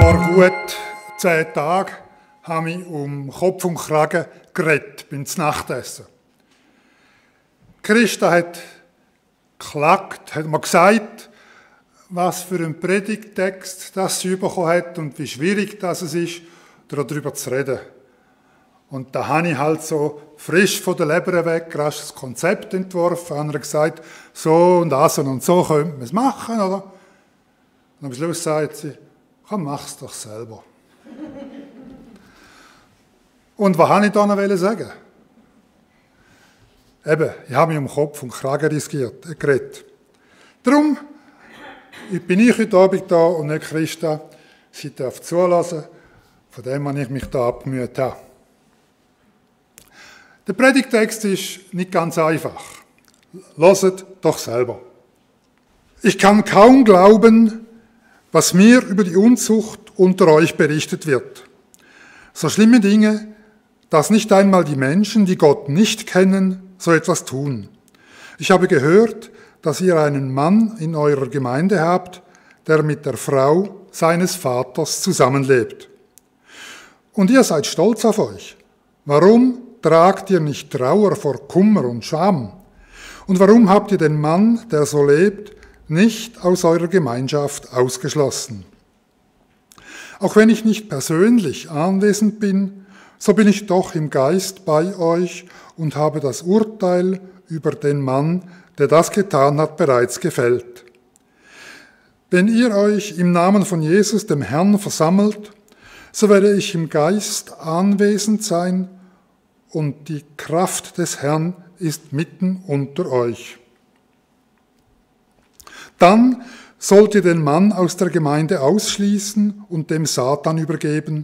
Vor gut 10 Tagen habe ich um Kopf und Kragen geredet beim Nachtessen. Christa hat geklagt, hat mir gesagt, was für einen Predigttext das sie bekommen hat und wie schwierig das ist, darüber zu reden. Und da habe ich halt so frisch von der Leber weg rasch das Konzept entworfen, habe gesagt, so und das und so könnte man es machen, oder? Und am Schluss sagt sie, komm, mach es doch selber. Und was wollte ich da noch sagen? Eben, ich habe mich um Kopf und Kragen geredet. Darum bin ich heute Abend da und nicht Christa. Sie darf zulassen, von dem habe ich mich da abgemüht habe. Der Predigtext ist nicht ganz einfach. Hört doch selber. Ich kann kaum glauben, was mir über die Unzucht unter euch berichtet wird. So schlimme Dinge, dass nicht einmal die Menschen, die Gott nicht kennen, so etwas tun. Ich habe gehört, dass ihr einen Mann in eurer Gemeinde habt, der mit der Frau seines Vaters zusammenlebt. Und ihr seid stolz auf euch. Warum tragt ihr nicht Trauer vor Kummer und Scham? Und warum habt ihr den Mann, der so lebt, nicht aus eurer Gemeinschaft ausgeschlossen? Auch wenn ich nicht persönlich anwesend bin, so bin ich doch im Geist bei euch und habe das Urteil über den Mann, der das getan hat, bereits gefällt. Wenn ihr euch im Namen von Jesus, dem Herrn, versammelt, so werde ich im Geist anwesend sein und die Kraft des Herrn ist mitten unter euch. Dann sollt ihr den Mann aus der Gemeinde ausschließen und dem Satan übergeben,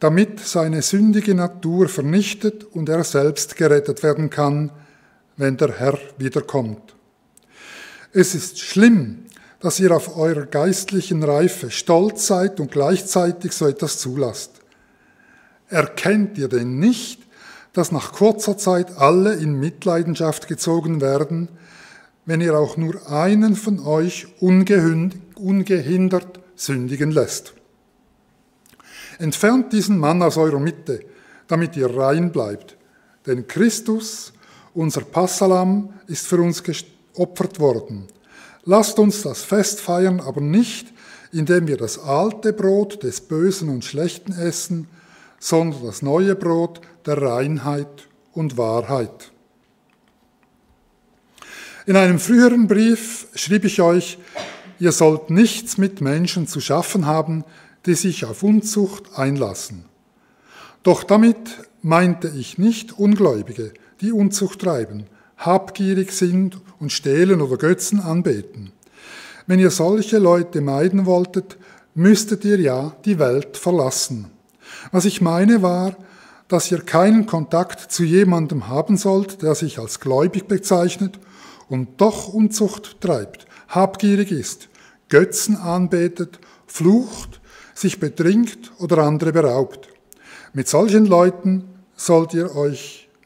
damit seine sündige Natur vernichtet und er selbst gerettet werden kann, wenn der Herr wiederkommt. Es ist schlimm, dass ihr auf eurer geistlichen Reife stolz seid und gleichzeitig so etwas zulasst. Erkennt ihr denn nicht, dass nach kurzer Zeit alle in Mitleidenschaft gezogen werden, wenn ihr auch nur einen von euch ungehindert sündigen lässt? Entfernt diesen Mann aus eurer Mitte, damit ihr rein bleibt. Denn Christus, unser Passalam, ist für uns geopfert worden. Lasst uns das Fest feiern, aber nicht, indem wir das alte Brot des Bösen und Schlechten essen, sondern das neue Brot der Reinheit und Wahrheit. In einem früheren Brief schrieb ich euch, ihr sollt nichts mit Menschen zu schaffen haben, die sich auf Unzucht einlassen. Doch damit meinte ich nicht Ungläubige, die Unzucht treiben, habgierig sind und stehlen oder Götzen anbeten. Wenn ihr solche Leute meiden wolltet, müsstet ihr ja die Welt verlassen. Was ich meine war, dass ihr keinen Kontakt zu jemandem haben sollt, der sich als gläubig bezeichnet und doch Unzucht treibt, habgierig ist, Götzen anbetet, flucht, sich betrinkt oder andere beraubt. Mit solchen Leuten sollt ihr auch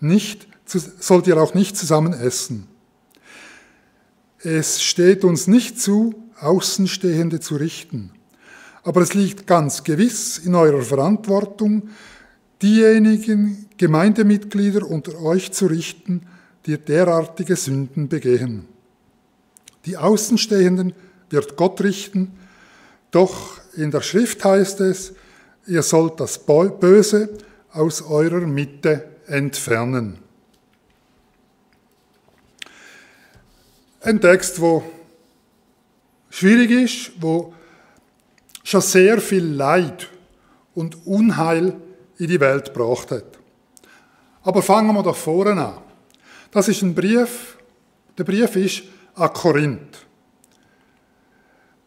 nicht zusammen essen. Es steht uns nicht zu, Außenstehende zu richten. Aber es liegt ganz gewiss in eurer Verantwortung, diejenigen Gemeindemitglieder unter euch zu richten, die derartige Sünden begehen. Die Außenstehenden wird Gott richten, doch in der Schrift heißt es, ihr sollt das Böse aus eurer Mitte entfernen. Ein Text, der schwierig ist, wo schon sehr viel Leid und Unheil in die Welt gebracht hat. Aber fangen wir doch vorne an. Das ist ein Brief, der Brief ist an Korinth.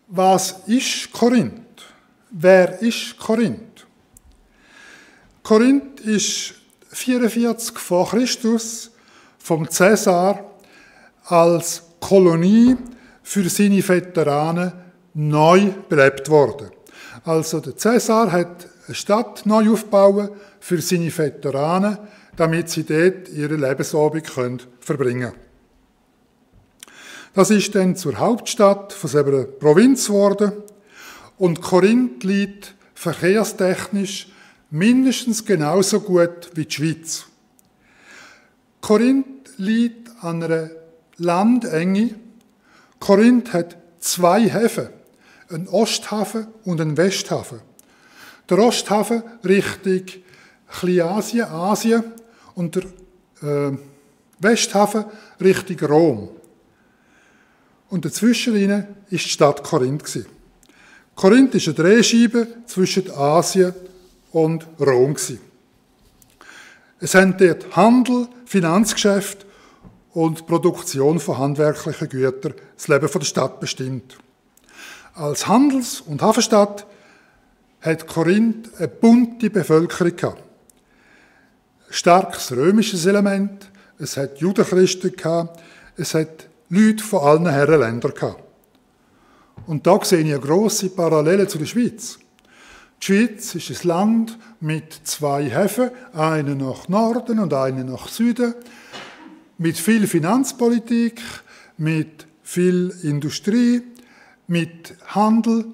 Was ist Korinth? Wer ist Korinth? Korinth ist 44 vor Christus vom Cäsar als Kolonie für seine Veteranen neu belebt worden. Also der Cäsar hat eine Stadt neu aufgebaut für seine Veteranen, damit sie dort ihre Lebensabend verbringen können. Das ist dann zur Hauptstadt von einer Provinz geworden und Korinth liegt verkehrstechnisch mindestens genauso gut wie die Schweiz. Korinth liegt an einer Landenge. Korinth hat 2 Häfen, einen Osthafen und einen Westhafen. Der Osthafen Richtung Kleinasien, Asien und der Westhafen Richtung Rom. Und dazwischen war die Stadt Korinth. Korinth war eine Drehscheibe zwischen Asien und Rom. Es haben dort Handel, Finanzgeschäft und die Produktion von handwerklichen Gütern das Leben der Stadt bestimmt. Als Handels- und Hafenstadt hat Korinth eine bunte Bevölkerung gehabt. Ein starkes römisches Element, es hat Judenchristen gehabt, es hat Leute von allen Herrenländern gehabt. Und da sehe ich eine grosse Parallele zu der Schweiz. Die Schweiz ist ein Land mit 2 Häfen, einen nach Norden und einen nach Süden, mit viel Finanzpolitik, mit viel Industrie, mit Handel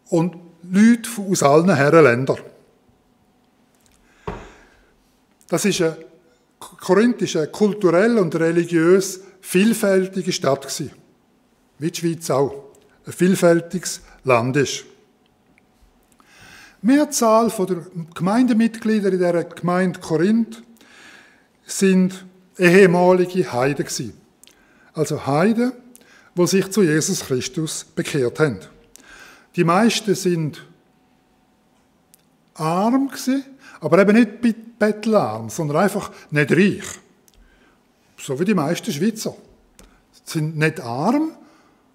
und Leuten aus allen Herrenländern. Korinth war eine kulturell und religiös vielfältige Stadt gewesen, wie die Schweiz auch ein vielfältiges Land ist. Die Mehrzahl der Gemeindemitglieder in dieser Gemeinde Korinth sind ehemalige Heiden gewesen. Also Heiden, die sich zu Jesus Christus bekehrt haben. Die meisten sind arm gewesen, aber eben nicht bettelarm, sondern einfach nicht reich. So wie die meisten Schweizer. Sie sind nicht arm,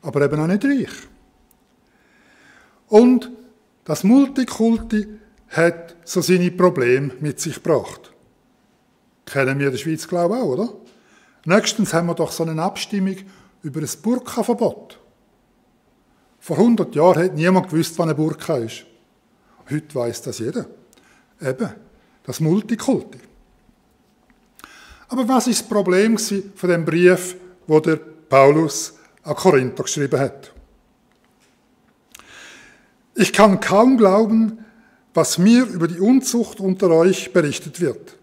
aber eben auch nicht reich. Und das Multikulti hat so seine Probleme mit sich gebracht. Kennen wir in der Schweiz, glaube ich, auch, oder? Nächstens haben wir doch so eine Abstimmung über ein Burka-Verbot. Vor 100 Jahren hat niemand gewusst, was eine Burka ist. Heute weiss das jeder. Eben, das Multikulti. Aber was war das Problem von dem Brief, den der Paulus an Korinther geschrieben hat? Ich kann kaum glauben, was mir über die Unzucht unter euch berichtet wird.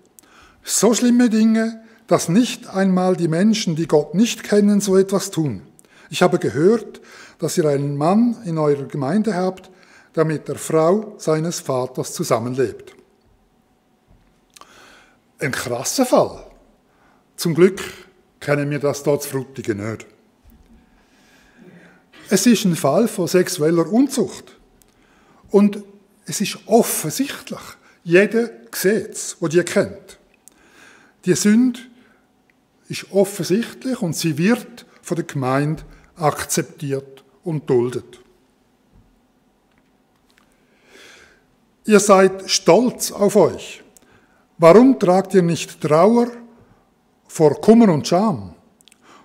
So schlimme Dinge, dass nicht einmal die Menschen, die Gott nicht kennen, so etwas tun. Ich habe gehört, dass ihr einen Mann in eurer Gemeinde habt, der mit der Frau seines Vaters zusammenlebt. Ein krasser Fall. Zum Glück kennen wir das hier zu Frutigen nicht. Es ist ein Fall von sexueller Unzucht. Und es ist offensichtlich, jeder sieht es, der die kennt. Die Sünde ist offensichtlich und sie wird von der Gemeinde akzeptiert und duldet. Ihr seid stolz auf euch. Warum tragt ihr nicht Trauer vor Kummer und Scham?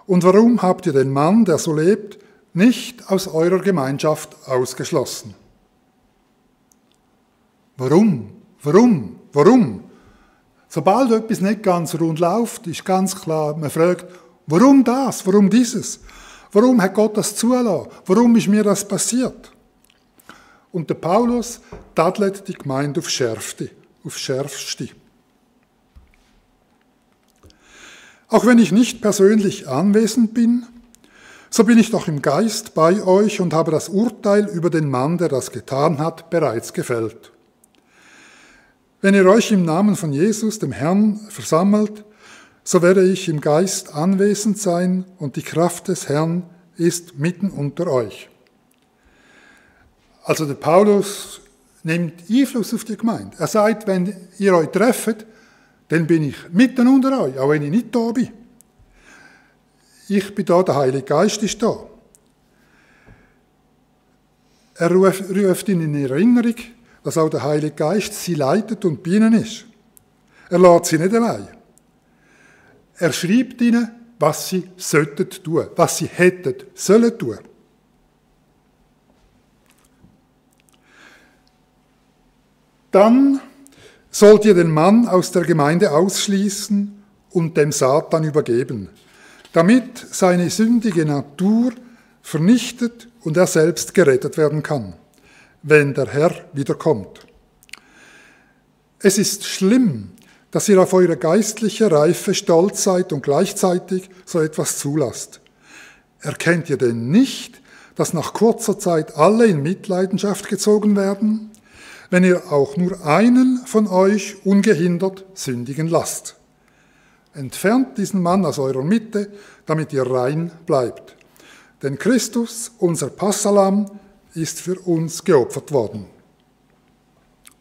Und warum habt ihr den Mann, der so lebt, nicht aus eurer Gemeinschaft ausgeschlossen? Warum? Sobald etwas nicht ganz rund läuft, ist ganz klar, man fragt, warum das? Warum dieses? Warum hat Gott das zugelassen? Warum ist mir das passiert? Und der Paulus tadelt die Gemeinde aufs Schärfste. Auch wenn ich nicht persönlich anwesend bin, so bin ich doch im Geist bei euch und habe das Urteil über den Mann, der das getan hat, bereits gefällt. Wenn ihr euch im Namen von Jesus, dem Herrn, versammelt, so werde ich im Geist anwesend sein und die Kraft des Herrn ist mitten unter euch. Also der Paulus nimmt Einfluss auf die Gemeinde. Er sagt, wenn ihr euch trefft, dann bin ich mitten unter euch, auch wenn ich nicht da bin. Ich bin da, der Heilige Geist ist da. Er ruft ihn in Erinnerung, dass auch der Heilige Geist sie leitet und bei ihnen ist. Er lässt sie nicht allein. Er schreibt ihnen, was sie sollten tun, was sie hätten sollen tun. Dann sollt ihr den Mann aus der Gemeinde ausschließen und dem Satan übergeben, damit seine sündige Natur vernichtet und er selbst gerettet werden kann. wenn der Herr wiederkommt. Es ist schlimm, dass ihr auf eure geistliche Reife stolz seid und gleichzeitig so etwas zulasst. Erkennt ihr denn nicht, dass nach kurzer Zeit alle in Mitleidenschaft gezogen werden, wenn ihr auch nur einen von euch ungehindert sündigen lasst? Entfernt diesen Mann aus eurer Mitte, damit ihr rein bleibt. Denn Christus, unser Passalam, ist für uns geopfert worden.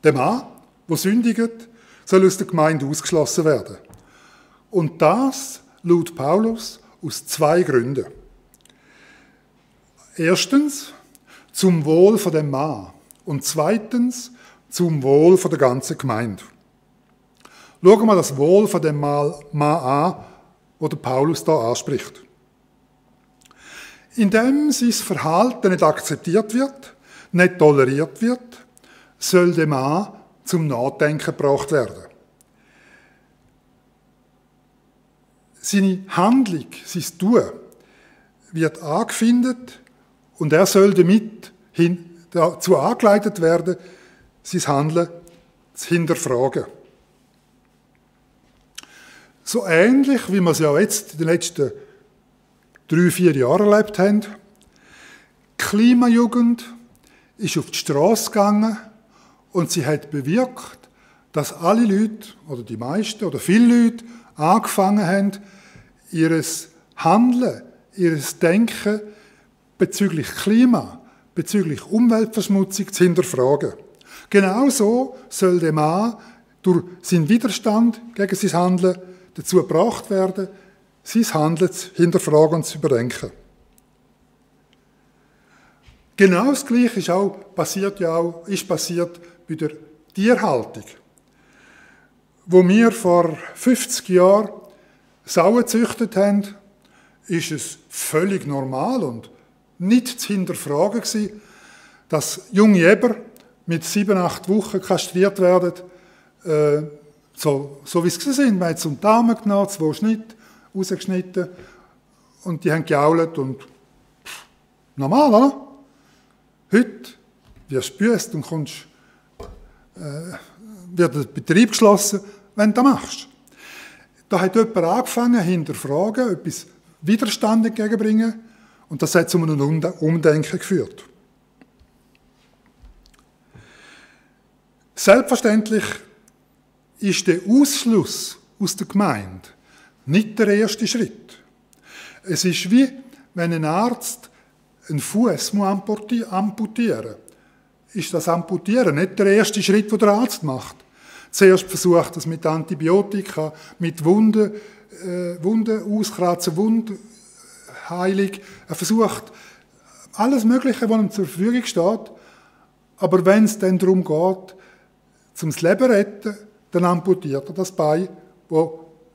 Der Mann, der sündigt, soll aus der Gemeinde ausgeschlossen werden. Und das, laut Paulus, aus 2 Gründen. Erstens, zum Wohl von dem Mann. Und zweitens, zum Wohl von der ganzen Gemeinde. Schauen wir das Wohl von dem Mann an, das der Paulus da anspricht. Indem sein Verhalten nicht akzeptiert wird, nicht toleriert wird, soll der Mann zum Nachdenken gebracht werden. Seine Handlung, sein Tun, wird angefindet und er soll damit dazu angeleitet werden, sein Handeln zu hinterfragen. So ähnlich, wie wir es ja jetzt in den letzten 3-4 Jahren erlebt haben. Die Klimajugend ist auf die Straße gegangen und sie hat bewirkt, dass alle Leute, oder die meisten, oder viele Leute, angefangen haben, ihr Handeln, ihr Denken bezüglich Klima, bezüglich Umweltverschmutzung zu hinterfragen. Genauso soll der Mann durch seinen Widerstand gegen sein Handeln dazu gebracht werden, sein Handeln zu hinterfragen und zu überdenken. Genau das Gleiche ist passiert bei der Tierhaltung. Wo wir vor 50 Jahren Sauen gezüchtet haben, ist es völlig normal und nicht zu hinterfragen gewesen, dass junge Eber mit 7-8 Wochen kastriert werden, so wie es sind. Man hat zum Daumen genommen, 2 Schnitte rausgeschnitten und die haben gejault und normal, oder? Heute wirst du gebüßt und wird der Betrieb geschlossen, wenn du das machst. Da hat jemand angefangen, hinterfragen, etwas Widerstand entgegenbringen und das hat zu einem Umdenken geführt. Selbstverständlich ist der Ausschluss aus der Gemeinde nicht der erste Schritt. Es ist wie, wenn ein Arzt einen Fuß amputieren muss. Ist das Amputieren nicht der erste Schritt, den der Arzt macht? Zuerst versucht er es mit Antibiotika, mit Wunden auskratzen, Wundheilung. Er versucht alles Mögliche, was ihm zur Verfügung steht. Aber wenn es dann darum geht, zum Leben zu retten, dann amputiert er das Bein, das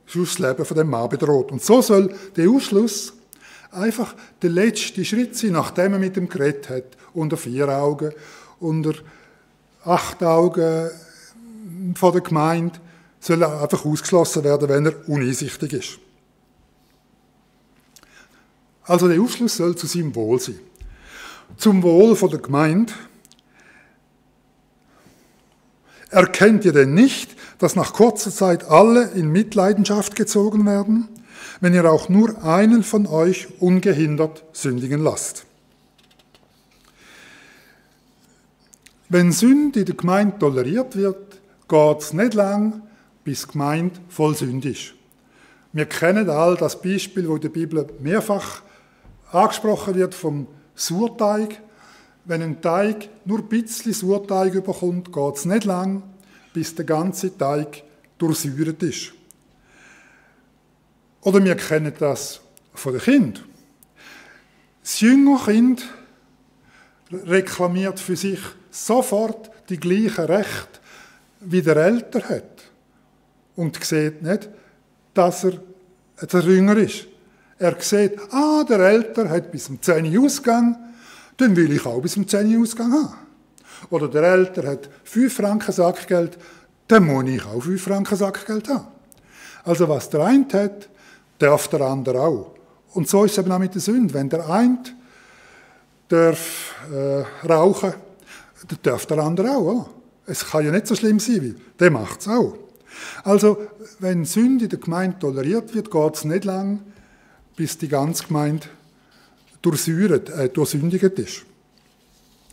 sonst das Leben von dem Mann bedroht. Und so soll der Ausschluss einfach der letzte Schritt sein, nachdem er mit ihm geredet hat, unter 4 Augen, unter 8 Augen von der Gemeinde, soll er einfach ausgeschlossen werden, wenn er uneinsichtig ist. Also der Ausschluss soll zu seinem Wohl sein. Zum Wohl von der Gemeinde. Erkennt ihr denn nicht, dass nach kurzer Zeit alle in Mitleidenschaft gezogen werden, wenn ihr auch nur einen von euch ungehindert sündigen lasst? Wenn Sünde in der Gemeinde toleriert wird, geht es nicht lang, bis die Gemeinde voll Sünde ist. Wir kennen all das Beispiel, das in der Bibel mehrfach angesprochen wird, vom Sauerteig. Wenn ein Teig nur ein bisschen Sauerteig bekommt, geht es nicht lang, bis der ganze Teig durchsäuert ist. Oder wir kennen das von den Kindern. Das jüngere Kind reklamiert für sich sofort die gleichen Rechte, wie der Ältere hat. Und sieht nicht, dass er jünger ist. Er sieht, der Ältere hat bis zum 10 Uhr Ausgang, dann will ich auch bis zum 10 Uhr Ausgang haben. Oder der Ältere hat 5 Franken Sackgeld, dann muss ich auch 5 Franken Sackgeld haben. Also was der eine hat, darf der andere auch. Und so ist es eben auch mit der Sünde. Wenn der eine darf rauchen, dann darf der andere auch. Oder? Es kann ja nicht so schlimm sein, wie der macht es auch. Also, wenn Sünde in der Gemeinde toleriert wird, geht es nicht lang, bis die ganze Gemeinde durchsündigt ist.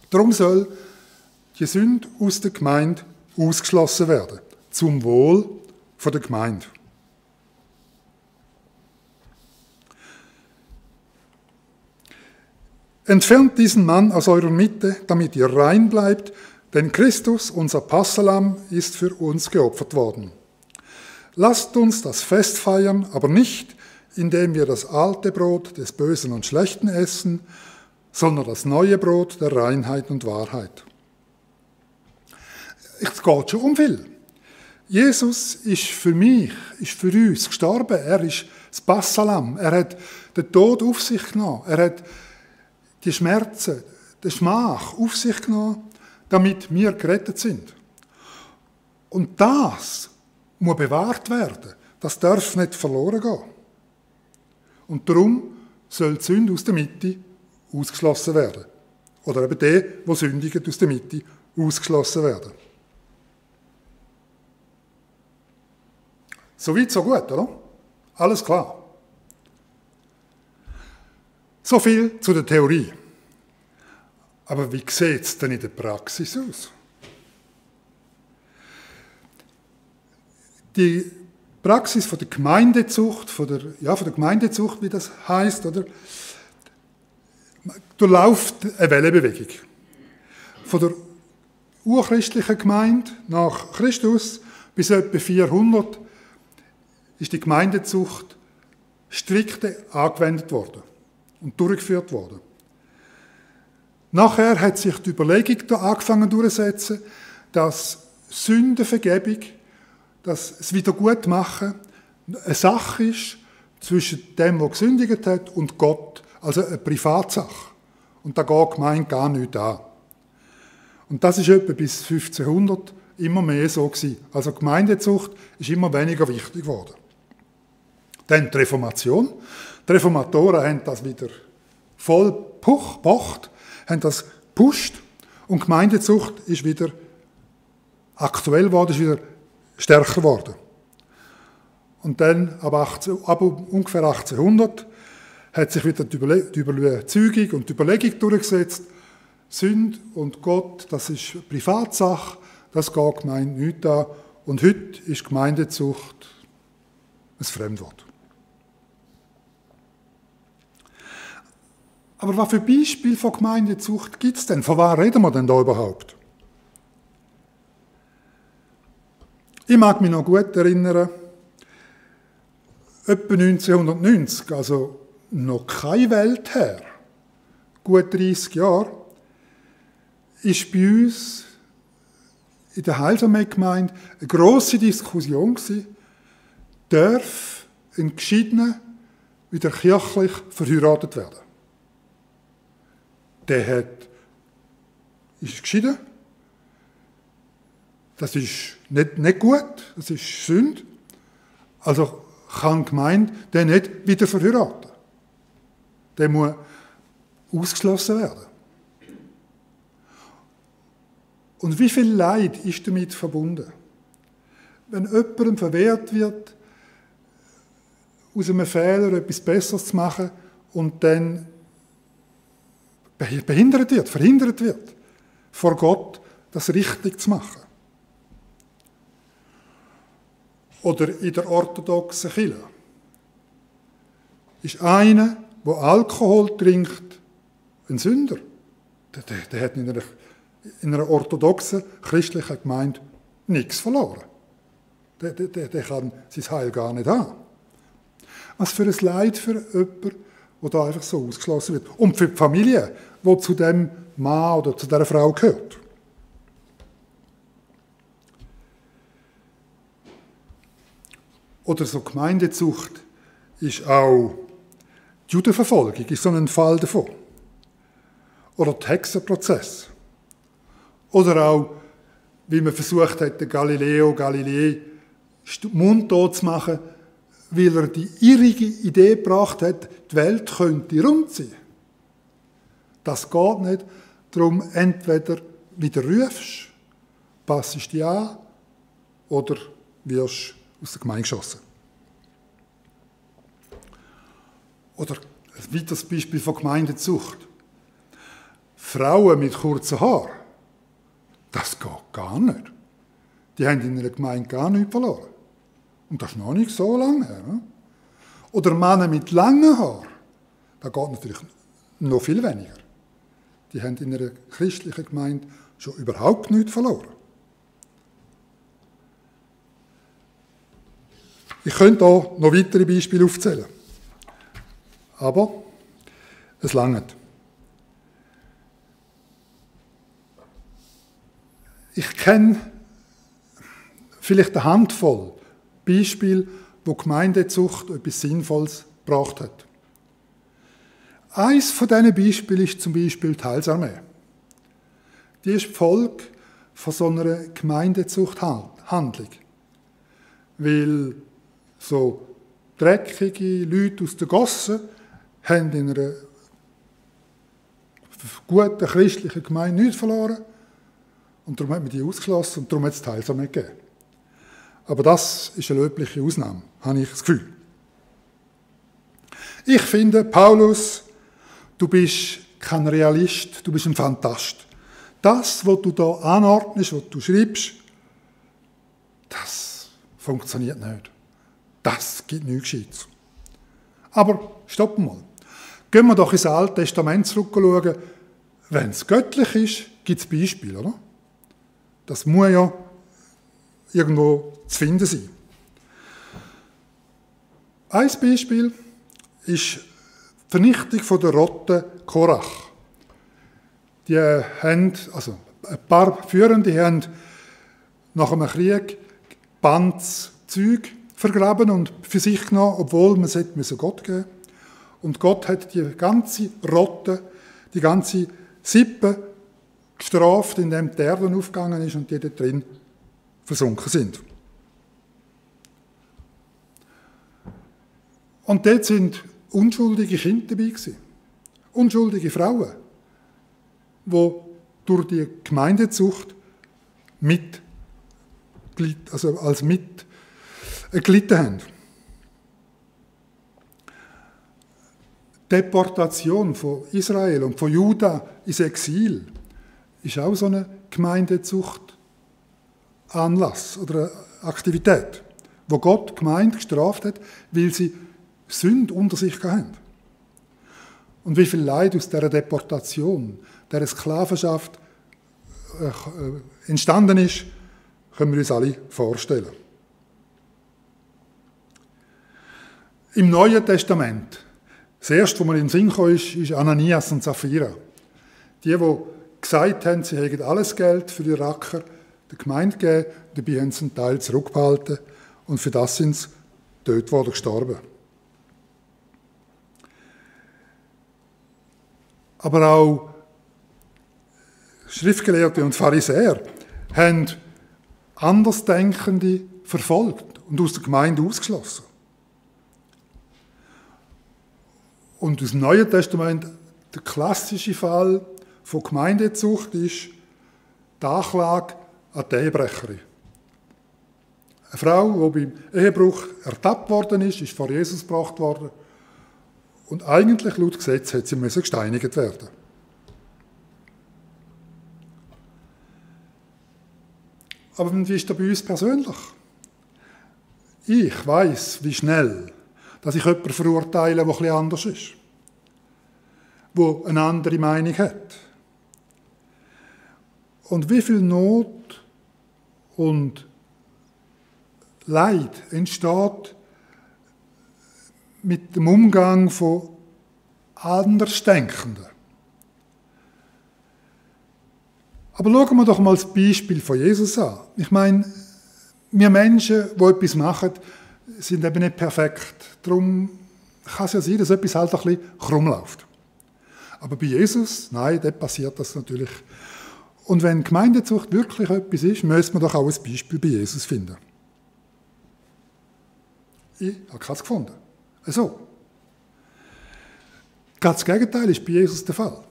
Darum soll die Sünde aus der Gemeinde ausgeschlossen werden, zum Wohl der Gemeinde. Entfernt diesen Mann aus eurer Mitte, damit ihr rein bleibt, denn Christus, unser Passahlamm, ist für uns geopfert worden. Lasst uns das Fest feiern, aber nicht, indem wir das alte Brot des Bösen und Schlechten essen, sondern das neue Brot der Reinheit und Wahrheit. Es geht schon um viel. Jesus ist für mich, ist für uns gestorben. Er ist das Passahlamm. Er hat den Tod auf sich genommen. Er hat die Schmerzen, den Schmach auf sich genommen, damit wir gerettet sind. Und das muss bewahrt werden. Das darf nicht verloren gehen. Und darum soll die Sünde aus der Mitte ausgeschlossen werden. Oder eben der, der sündigt, aus der Mitte ausgeschlossen werden. So weit, so gut, oder? Alles klar. So viel zu der Theorie. Aber wie sieht es denn in der Praxis aus? Die Praxis von der Gemeindezucht, von der Gemeindezucht, wie das heisst, oder? Durchläuft eine Wellenbewegung. Von der urchristlichen Gemeinde nach Christus bis etwa 400 ist die Gemeindezucht strikte angewendet worden und durchgeführt worden. Nachher hat sich die Überlegung da angefangen durchzusetzen, dass Sündenvergebung, dass das Wiedergutmachen eine Sache ist zwischen dem, der gesündigt hat, und Gott, also eine Privatsache. Und da geht die Gemeinde gar nichts an. Und das ist etwa bis 1500 immer mehr so gewesen. Also die Gemeindezucht ist immer weniger wichtig geworden. Dann die Reformation. Die Reformatoren haben das wieder voll pocht, haben das gepusht und die Gemeindezucht ist wieder aktuell geworden, ist wieder stärker geworden. Und dann ab ungefähr 1800 hat sich wieder die Überzeugung und die Überlegung durchgesetzt, Sünde und Gott, das ist eine Privatsache, das geht die Gemeinde nicht an. Und heute ist Gemeindezucht ein Fremdwort. Aber was für Beispiele von Gemeindezucht gibt es denn? Von was reden wir denn da überhaupt? Ich mag mich noch gut erinnern, etwa 1990, also noch keine Welt her, gut 30 Jahre, ist bei uns in der Heilsarmee-Gemeinde eine grosse Diskussion gewesen, darf ein Geschiedener wieder kirchlich verheiratet werden? Der ist geschieden. Das ist nicht gut, das ist Sünde. Also kann die Gemeinde den nicht wieder verheiraten. Der muss ausgeschlossen werden. Und wie viel Leid ist damit verbunden? Wenn jemandem verwehrt wird, aus einem Fehler etwas Besseres zu machen und dann verhindert wird, vor Gott das richtig zu machen. Oder in der orthodoxen Kirche ist einer, der Alkohol trinkt, ein Sünder. Der hat in einer orthodoxen christlichen Gemeinde nichts verloren. Der kann sein Heil gar nicht haben. Was für ein Leid für jemanden, der da einfach so ausgeschlossen wird. Und für die Familie, die zu dem Mann oder zu dieser Frau gehört. Oder so Gemeindezucht ist auch die Judenverfolgung, ist so ein Fall davon. Oder der Hexenprozess. Oder auch, wie man versucht hat, den Galileo Galilei mundtot zu machen, weil er die irrige Idee gebracht hat, die Welt könnte rund sein. Das geht nicht. Darum entweder wieder rufst, passest du dich an oder wirst aus der Gemeinde geschossen. Oder ein weiteres Beispiel von Gemeindezucht. Frauen mit kurzen Haaren, das geht gar nicht. Die haben in einer Gemeinde gar nichts verloren. Und das ist noch nicht so lange her. Ne? Oder Männer mit langen Haaren, das geht natürlich noch viel weniger. Die haben in einer christlichen Gemeinde schon überhaupt nichts verloren. Ich könnte hier noch weitere Beispiele aufzählen. Aber es langt. Ich kenne vielleicht eine Handvoll Beispiele, wo Gemeindezucht etwas Sinnvolles gebracht hat. Eines von diesen Beispielen ist zum Beispiel die Heilsarmee. Die ist die Folge von so einer Gemeindezuchthandlung. Weil so dreckige Leute aus der Gosse haben in einer guten christlichen Gemeinde nichts verloren. Und darum hat man die ausgeschlossen und darum hat es die Heilsarmee gegeben. Aber das ist eine löbliche Ausnahme, habe ich das Gefühl. Ich finde, Paulus, du bist kein Realist, du bist ein Phantast. Das, was du da anordnest, was du schreibst, das funktioniert nicht. Das gibt nichts Gescheites. Aber stoppen mal. Gehen wir doch ins Alte Testament zurückschauen. Wenn es göttlich ist, gibt es Beispiele, oder? Das muss ja irgendwo zu finden sein. Ein Beispiel ist die Vernichtung der Rotte Korach. Die haben, also ein paar Führende haben nach einem Krieg Bands Zeug vergraben und für sich genommen, obwohl man es Gott geben musste. Und Gott hat die ganze Rotte, die ganze Sippe gestraft, indem die Erde aufgegangen ist und die da drin versunken sind. Und dort sind unschuldige Kinder dabei gewesen. Unschuldige Frauen, die durch die Gemeindezucht gelitten haben. Die Deportation von Israel und von Juda ins Exil ist auch so eine Gemeindezuchtanlass oder eine Aktivität, wo Gott die Gemeinde gestraft hat, weil sie Sünde unter sich hatten. Und wie viel Leid aus dieser Deportation, dieser Sklavenschaft entstanden ist, können wir uns alle vorstellen. Im Neuen Testament, das erste, was mir in den Sinn kam, ist Ananias und Sapphira. Die gesagt haben, sie hätten alles Geld für die Acker der Gemeinde gegeben, dabei haben sie einen Teil zurückbehalten und für das sind sie dort worden gestorben. Aber auch Schriftgelehrte und Pharisäer haben Andersdenkende verfolgt und aus der Gemeinde ausgeschlossen. Und aus dem Neuen Testament der klassische Fall von Gemeindezucht ist die Anklage an die Ehebrecherin. Eine Frau, die beim Ehebruch ertappt worden ist vor Jesus gebracht worden. Und eigentlich laut Gesetz hätte sie gesteinigt werden. Aber wie ist das bei uns persönlich? Ich weiss, wie schnell, dass ich jemanden verurteile, der etwas anders ist, der eine andere Meinung hat. Und wie viel Not und Leid entsteht mit dem Umgang von Andersdenkenden. Aber schauen wir doch mal das Beispiel von Jesus an. Ich meine, wir Menschen, die etwas machen, sind eben nicht perfekt. Darum kann es ja sein, dass etwas halt ein bisschen krumm läuft. Aber bei Jesus, nein, dort passiert das natürlich. Und wenn Gemeindezucht wirklich etwas ist, müsste man doch auch ein Beispiel bei Jesus finden. Ich habe keins gefunden. Also, ganz das Gegenteil ist bei Jesus der Fall.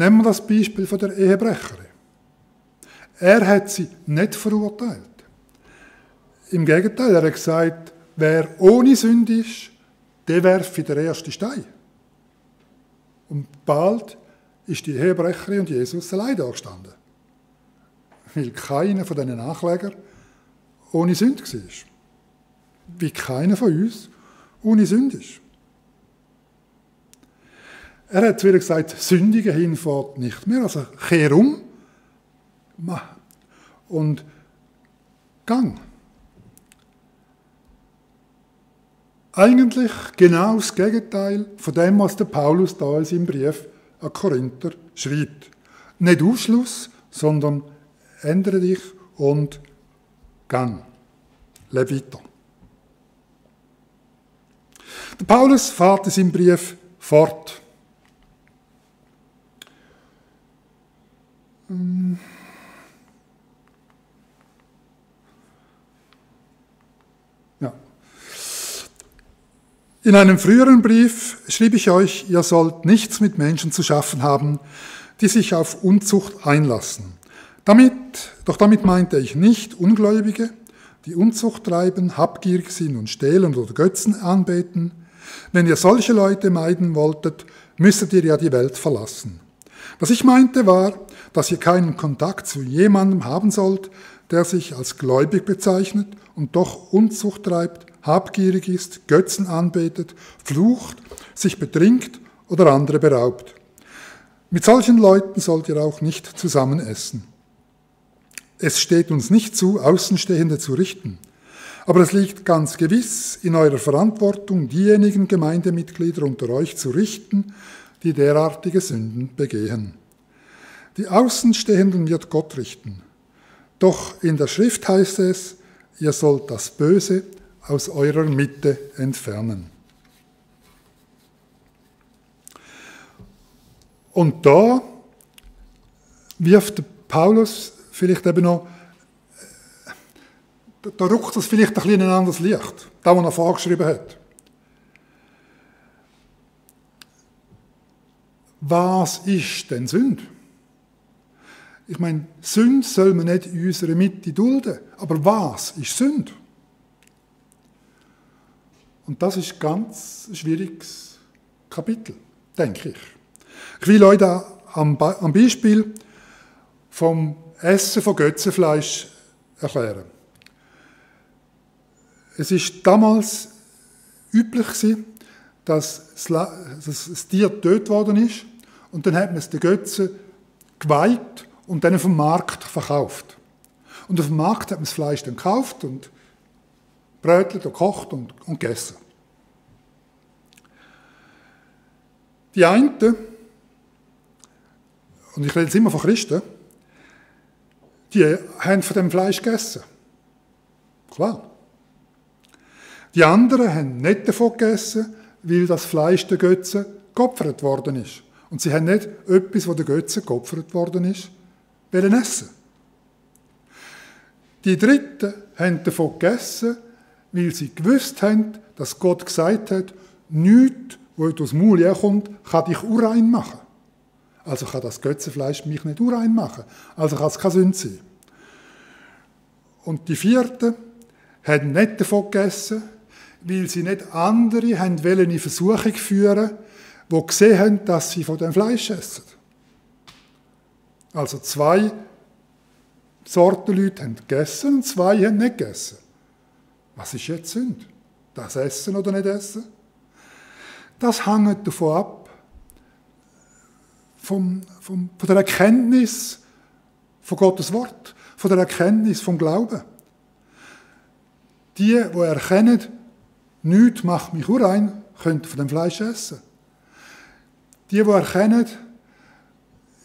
Nehmen wir das Beispiel von der Ehebrecherin. Er hat sie nicht verurteilt. Im Gegenteil, er hat gesagt, wer ohne Sünde ist, der werfe den ersten Stein. Und bald ist die Ehebrecherin und Jesus allein da gestanden. Weil keiner von diesen Anklägern ohne Sünde war. Wie keiner von uns ohne Sünde ist. Er hat wieder gesagt, Sündigen hinfährt nicht mehr. Also kehr um und gang. Eigentlich genau das Gegenteil von dem, was der Paulus da in seinem Brief an Korinther schreibt. Nicht Ausschluss, sondern ändere dich und gang. Leb weiter. Der Paulus fährt in seinem Brief fort. Ja. In einem früheren Brief schrieb ich euch, ihr sollt nichts mit Menschen zu schaffen haben, die sich auf Unzucht einlassen. Doch damit meinte ich nicht Ungläubige, die Unzucht treiben, habgierig sind und stehlen oder Götzen anbeten. Wenn ihr solche Leute meiden wolltet, müsstet ihr ja die Welt verlassen. Was ich meinte war, dass ihr keinen Kontakt zu jemandem haben sollt, der sich als gläubig bezeichnet und doch Unzucht treibt, habgierig ist, Götzen anbetet, flucht, sich betrinkt oder andere beraubt. Mit solchen Leuten sollt ihr auch nicht zusammen essen. Es steht uns nicht zu, Außenstehende zu richten. Aber es liegt ganz gewiss in eurer Verantwortung, diejenigen Gemeindemitglieder unter euch zu richten, die derartige Sünden begehen. Die Außenstehenden wird Gott richten. Doch in der Schrift heißt es, ihr sollt das Böse aus eurer Mitte entfernen. Und da wirft Paulus vielleicht eben noch, da rückt es vielleicht ein bisschen in ein anderes Licht, das, was er vorgeschrieben hat. Was ist denn Sünde? Ich meine, Sünde soll man nicht in unserer Mitte dulden, aber was ist Sünde? Und das ist ein ganz schwieriges Kapitel, denke ich. Ich will euch da am Beispiel vom Essen von Götzenfleisch erklären. Es ist damals üblich gewesen, dass das Tier getötet worden ist und dann hat man es den Götzen geweiht und dann auf dem Markt verkauft. Und auf dem Markt hat man das Fleisch dann gekauft und brötelt und gekocht und gegessen. Die einen, und ich rede jetzt immer von Christen, die haben von dem Fleisch gegessen. Klar. Die anderen haben nicht davon gegessen, weil das Fleisch der Götzen geopfert worden ist. Und sie haben nicht etwas, das der Götzen geopfert worden ist, wollen essen. Die Dritten haben davon gegessen, weil sie gewusst haben, dass Gott gesagt hat, nichts, was aus dem Maul herkommt, kann dich unrein machen. Also kann das Götzenfleisch mich nicht unrein machen. Also kann es keine Sünde sein. Und die Vierten haben nicht davon gegessen, weil sie nicht andere haben wollen in Versuchung führen, die gesehen haben, dass sie von dem Fleisch essen. Also 2 Sorten Leute haben gegessen und 2 haben nicht gegessen. Was ist jetzt Sünde? Das Essen oder nicht Essen? Das hängt davon ab, von der Erkenntnis von Gottes Wort, von der Erkenntnis vom Glauben. Die erkennen, nichts macht mich unrein, können von dem Fleisch essen. Die erkennen,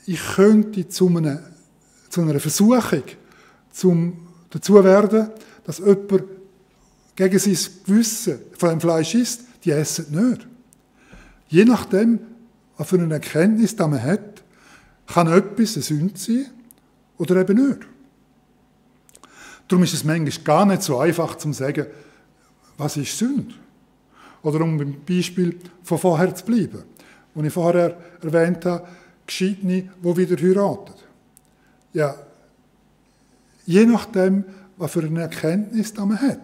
ich könnte zu einer Versuchung dazu werden, dass jemand gegen sein Gewissen von dem Fleisch isst, die essen nicht. Je nachdem, was für eine Erkenntnis man hat, kann etwas eine Sünde sein oder eben nicht. Darum ist es manchmal gar nicht so einfach zu sagen, was ist Sünde? Oder um beim Beispiel von vorher zu bleiben, wo ich vorher erwähnt habe, Geschiedene, die wieder heiraten. Ja, je nachdem, was für eine Erkenntnis man hat,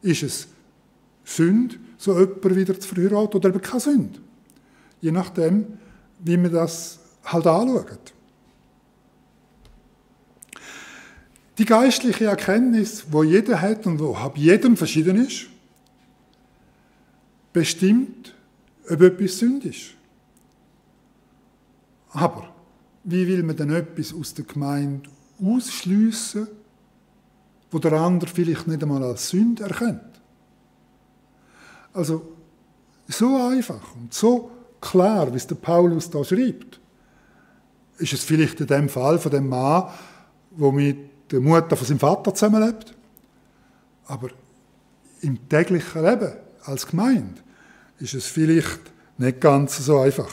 ist es Sünde, so jemanden wieder zu verheiraten oder eben keine Sünde. Je nachdem, wie man das halt anschaut. Die geistliche Erkenntnis, die jeder hat und die bei jedem verschieden ist, bestimmt, ob etwas Sünde ist. Aber wie will man denn etwas aus der Gemeinde ausschliessen, wo der andere vielleicht nicht einmal als Sünde erkennt? Also so einfach und so klar, wie es der Paulus da schreibt, ist es vielleicht in dem Fall von dem Mann, der mit der Mutter von seinem Vater zusammenlebt. Aber im täglichen Leben als Gemeinde ist es vielleicht nicht ganz so einfach.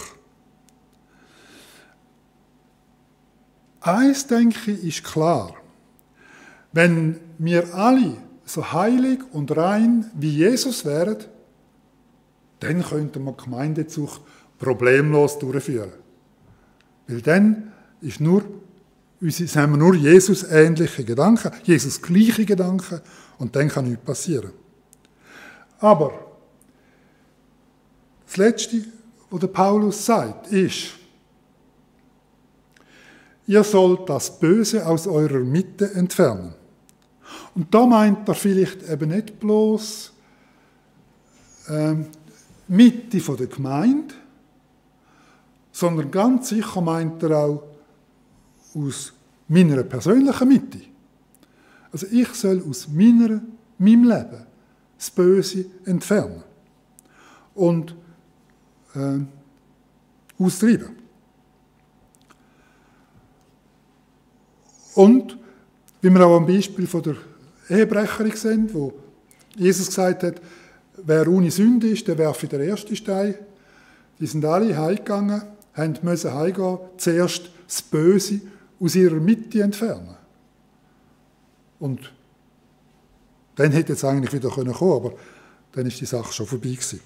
Eins, denke ich, ist klar. Wenn wir alle so heilig und rein wie Jesus wären, dann könnten wir die Gemeindezucht problemlos durchführen. Weil dann haben wir nur Jesus-ähnliche Gedanken, Jesus-gleiche Gedanken und dann kann nichts passieren. Aber das Letzte, was der Paulus sagt, ist, ihr sollt das Böse aus eurer Mitte entfernen. Und da meint er vielleicht eben nicht bloß Mitte von der Gemeinde, sondern ganz sicher meint er auch aus meiner persönlichen Mitte. Also ich soll aus meinem Leben das Böse entfernen und austreiben. Und, wie wir auch am Beispiel von der Ehebrecherin sehen, wo Jesus gesagt hat, wer ohne Sünde ist, der werfe den ersten Stein. Die sind alle heimgegangen, mussten heimgehen, zuerst das Böse aus ihrer Mitte entfernen. Und dann hätte es eigentlich wieder kommen können, aber dann ist die Sache schon vorbei gewesen.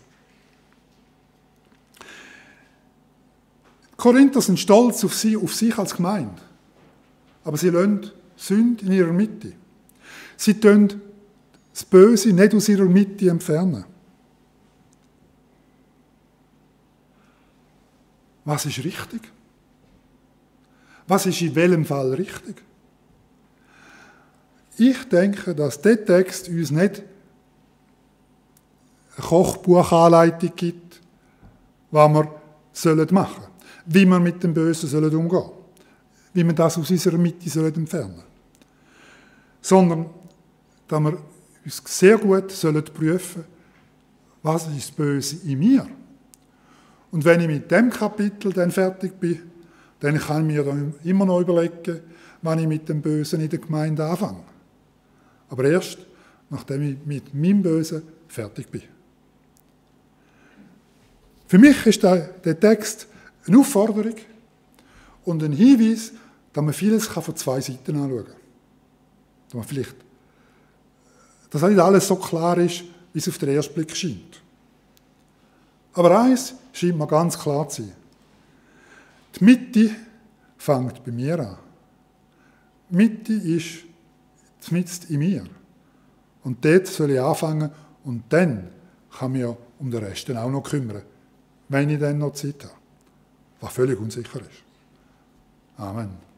Die Korinther sind stolz auf sich als Gemeinde. Aber sie lassen Sünde in ihrer Mitte. Sie tun das Böse nicht aus ihrer Mitte entfernen. Was ist richtig? Was ist in welchem Fall richtig? Ich denke, dass dieser Text uns nicht eine Kochbuchanleitung gibt, was wir machen sollen, wie wir mit dem Bösen umgehen sollen, wie wir das aus unserer Mitte entfernen sollen. Sondern, dass wir uns sehr gut prüfen sollen, was ist das Böse in mir? Und wenn ich mit dem Kapitel dann fertig bin, dann kann ich mir dann immer noch überlegen, wann ich mit dem Bösen in der Gemeinde anfange. Aber erst, nachdem ich mit meinem Bösen fertig bin. Für mich ist der Text eine Aufforderung und ein Hinweis, dass man vieles von zwei Seiten anschauen kann. Dass man vielleicht, dass nicht alles so klar ist, wie es auf den ersten Blick scheint. Aber eins scheint mir ganz klar zu sein. Die Mitte fängt bei mir an. Die Mitte ist mitten in mir. Und dort soll ich anfangen und dann kann ich mich um den Rest auch noch kümmern, wenn ich dann noch Zeit habe. Was völlig unsicher ist. Amen.